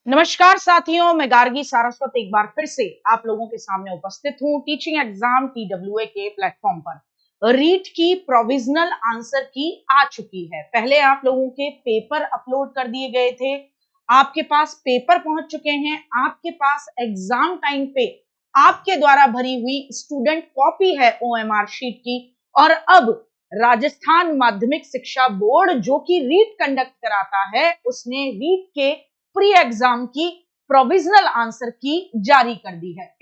नमस्कार साथियों, मैं गार्गी सारस्वत एक बार फिर से आप लोगों के सामने उपस्थित हूं टीचिंग एग्जाम TWA के प्लेटफॉर्म पर। रीट की प्रोविजनल आंसर की आ चुकी है। पहले आप लोगों के पेपर अपलोड कर दिए गए थे, आपके पास पेपर पहुंच चुके हैं, आपके पास एग्जाम टाइम पे आपके द्वारा भरी हुई स्टूडेंट कॉपी है OMR शीट की। और अब राजस्थान माध्यमिक शिक्षा बोर्ड जो कि रीट कंडक्ट कराता है, उसने रीट के प्री एग्जाम की प्रोविजनल आंसर की जारी कर दी है।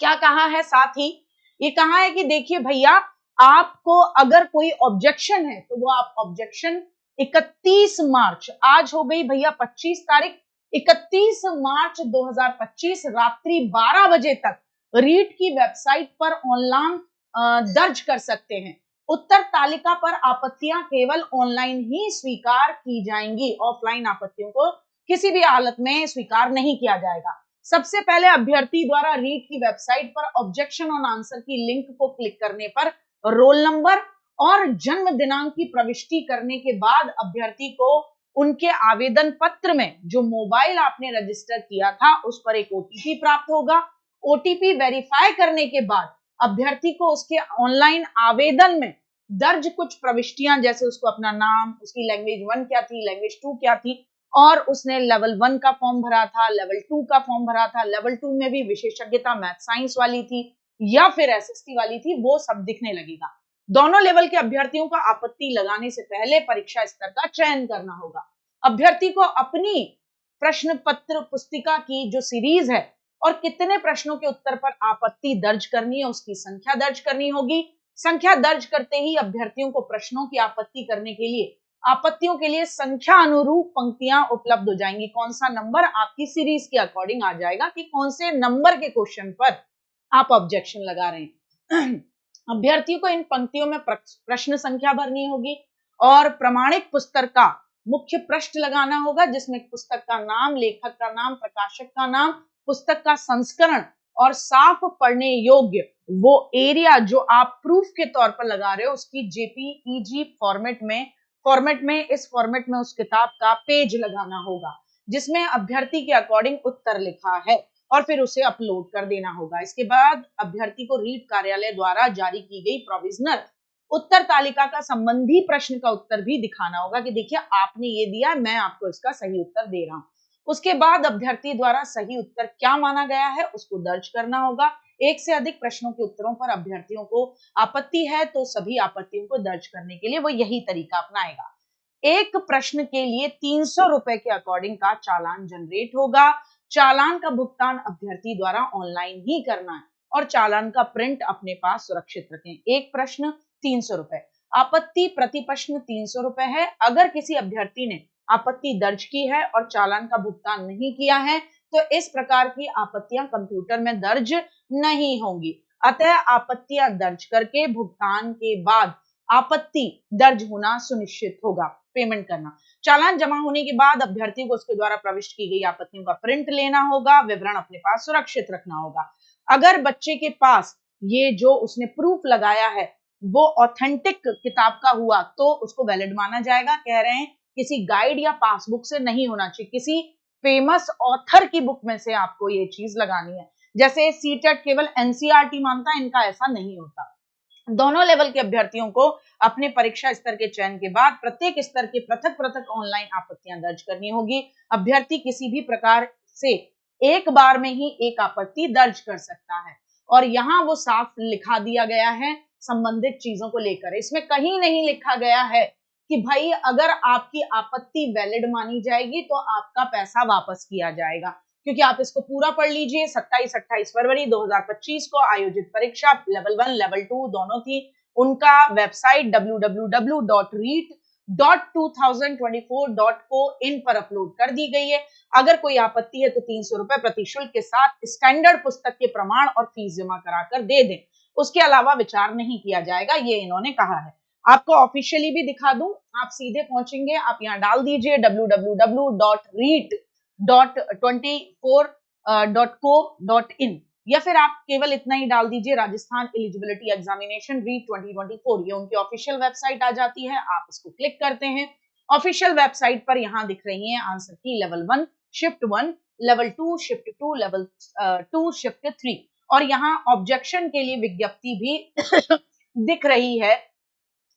क्या कहा है? साथ ही ये कहा है कि देखिए भैया, आपको अगर कोई ऑब्जेक्शन है तो वो आप ऑब्जेक्शन 31 मार्च, आज हो गई भैया 25 तारीख, 31 मार्च 2025 रात्रि 12 बजे तक रीट की वेबसाइट पर ऑनलाइन दर्ज कर सकते हैं। उत्तर तालिका पर आपत्तियां केवल ऑनलाइन ही स्वीकार की जाएंगी, ऑफलाइन आपत्तियों को किसी भी हालत में स्वीकार नहीं किया जाएगा। सबसे पहले अभ्यर्थी द्वारा रीट की वेबसाइट पर ऑब्जेक्शन ऑन आंसर की लिंक को क्लिक करने पर रोल नंबर और जन्म दिनांक की प्रविष्टि करने के बाद अभ्यर्थी को उनके आवेदन पत्र में जो मोबाइल आपने रजिस्टर किया था उस पर एक OTP प्राप्त होगा। OTP वेरीफाई करने के बाद अभ्यर्थी को उसके ऑनलाइन आवेदन में दर्ज कुछ प्रविष्टियां, जैसे उसको अपना नाम, उसकी लैंग्वेज 1 क्या थी, लैंग्वेज 2 क्या थी, और उसने लेवल 1 का फॉर्म भरा था, लेवल 2 का फॉर्म भरा था, लेवल 2 में भी विशेषज्ञता मैथ साइंस वाली थी या फिर SST वाली थी, वो सब दिखने लगेगा। दोनों लेवल के अभ्यर्थियों का आपत्ति लगाने से पहले परीक्षा स्तर का चयन करना होगा। अभ्यर्थी को अपनी प्रश्न पत्र पुस्तिका की जो सीरीज है और कितने प्रश्नों के उत्तर पर आपत्ति दर्ज करनी है उसकी संख्या दर्ज करनी होगी। संख्या दर्ज करते ही अभ्यर्थियों को प्रश्नों की आपत्ति करने के लिए आपत्तियों के लिए संख्या अनुरूप पंक्तियां उपलब्ध हो जाएंगी। कौन सा नंबर आपकी सीरीज के अकॉर्डिंग आ जाएगा कि कौन से नंबर के क्वेश्चन पर आप ऑब्जेक्शन लगा रहे हैं। अभ्यर्थियों को इन पंक्तियों में प्रश्न संख्या भरनी होगी और प्रमाणित पुस्तक का मुख्य पृष्ठ लगाना होगा, जिसमें पुस्तक का नाम, लेखक का नाम, प्रकाशक का नाम, पुस्तक का संस्करण और साफ पढ़ने योग्य वो एरिया जो आप प्रूफ के तौर पर लगा रहे हो उसकी JPEG फॉर्मेट में इस फॉर्मेट में उस किताब का पेज लगाना होगा जिसमें अभ्यर्थी के अकॉर्डिंग उत्तर लिखा है और फिर उसे अपलोड कर देना होगा। इसके बाद अभ्यर्थी को रीट कार्यालय द्वारा जारी की गई प्रोविजनल उत्तर तालिका का संबंधी प्रश्न का उत्तर भी दिखाना होगा कि देखिए आपने ये दिया, मैं आपको इसका सही उत्तर दे रहा हूं। उसके बाद अभ्यर्थी द्वारा सही उत्तर क्या माना गया है उसको दर्ज करना होगा। एक से अधिक प्रश्नों के उत्तरों पर अभ्यर्थियों को आपत्ति है तो सभी आपत्तियों को दर्ज करने के लिए वो यही तरीका अपनाएगा। एक प्रश्न के लिए 300 रुपए के अकॉर्डिंग का चालान जनरेट होगा। चालान का भुगतान अभ्यर्थी द्वारा ऑनलाइन ही करना है और चालान का प्रिंट अपने पास सुरक्षित रखें। एक प्रश्न 300 रुपए, आपत्ति प्रति प्रश्न 300 रुपए है। अगर किसी अभ्यर्थी ने आपत्ति दर्ज की है और चालान का भुगतान नहीं किया है तो इस प्रकार की आपत्तियां कंप्यूटर में दर्ज नहीं होंगी। अतः आपत्तियां दर्ज करके भुगतान के बाद आपत्ति दर्ज होना सुनिश्चित होगा। पेमेंट करना, चालान जमा होने के बाद अभ्यर्थी को उसके द्वारा प्रविष्ट की गई आपत्तियों का प्रिंट लेना होगा, विवरण अपने पास सुरक्षित रखना होगा। अगर बच्चे के पास ये जो उसने प्रूफ लगाया है वो ऑथेंटिक किताब का हुआ तो उसको वैलिड माना जाएगा। कह रहे हैं किसी गाइड या पासबुक से नहीं होना चाहिए, किसी फेमस ऑथर की बुक में से आपको ये चीज लगानी है। जैसे CTET केवल NCERT मानता है, इनका ऐसा नहीं होता। दोनों लेवल के अभ्यर्थियों को अपने परीक्षा स्तर के चयन के बाद प्रत्येक स्तर के पृथक पृथक ऑनलाइन आपत्तियां दर्ज करनी होगी। अभ्यर्थी किसी भी प्रकार से एक बार में ही एक आपत्ति दर्ज कर सकता है और यहाँ वो साफ लिखा दिया गया है संबंधित चीजों को लेकर। इसमें कहीं नहीं लिखा गया है कि भाई अगर आपकी आपत्ति वैलिड मानी जाएगी तो आपका पैसा वापस किया जाएगा, क्योंकि आप इसको पूरा पढ़ लीजिए। 27-28 फरवरी 2025 को आयोजित परीक्षा लेवल 1 लेवल 2 दोनों थी। उनका वेबसाइट www.reet.2024.co.in पर अपलोड कर दी गई है। अगर कोई आपत्ति है तो 300 रुपए प्रतिशुल्क के साथ स्टैंडर्ड पुस्तक के प्रमाण और फीस जमा कराकर दे दें, उसके अलावा विचार नहीं किया जाएगा, ये इन्होंने कहा है। आपको ऑफिशियली भी दिखा दूं, आप सीधे पहुंचेंगे, आप यहाँ डाल दीजिए www.reet.24.co.in या फिर आप केवल इतना ही डाल दीजिए राजस्थान एलिजिबिलिटी एग्जामिनेशन रीट 2024, ये उनकी ऑफिशियल वेबसाइट आ जाती है। आप इसको क्लिक करते हैं, ऑफिशियल वेबसाइट पर यहाँ दिख रही है आंसर की level 1 shift 1, level 2 shift 2, level 2 shift 3 और यहाँ ऑब्जेक्शन के लिए विज्ञप्ति भी दिख रही है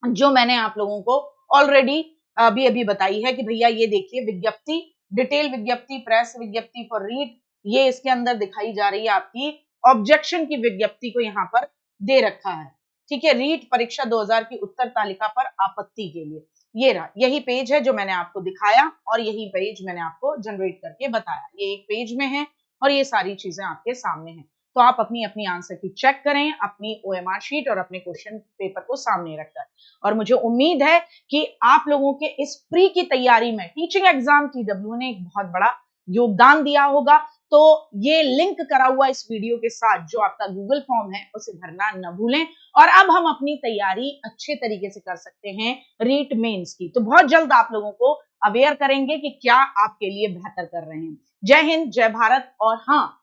जो मैंने आप लोगों को ऑलरेडी अभी अभी बताई है कि भैया ये देखिए विज्ञप्ति, डिटेल विज्ञप्ति, प्रेस विज्ञप्ति फॉर रीड, ये इसके अंदर दिखाई जा रही है आपकी ऑब्जेक्शन की विज्ञप्ति को यहाँ पर दे रखा है। ठीक है, रीट परीक्षा 2000 की उत्तर तालिका पर आपत्ति के लिए ये रहा, यही पेज है जो मैंने आपको दिखाया और यही पेज मैंने आपको जनरेट करके बताया। ये एक पेज में है और ये सारी चीजें आपके सामने हैं। तो आप अपनी अपनी आंसर की चेक करें, अपनी ओएमआर शीट और अपने क्वेश्चन पेपर को सामने रखकर। और मुझे उम्मीद है कि आप लोगों के इस प्री की तैयारी में टीचिंग एग्जाम TW ने एक बहुत बड़ा योगदान दिया होगा। तो ये लिंक करा हुआ इस वीडियो के साथ जो आपका गूगल फॉर्म है उसे भरना न भूलें। और अब हम अपनी तैयारी अच्छे तरीके से कर सकते हैं रीट मेंस की। तो बहुत जल्द आप लोगों को अवेयर करेंगे कि क्या आपके लिए बेहतर कर रहे हैं। जय हिंद, जय भारत। और हाँ,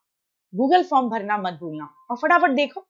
गूगल फॉर्म भरना मत भूलना और फटाफट देखो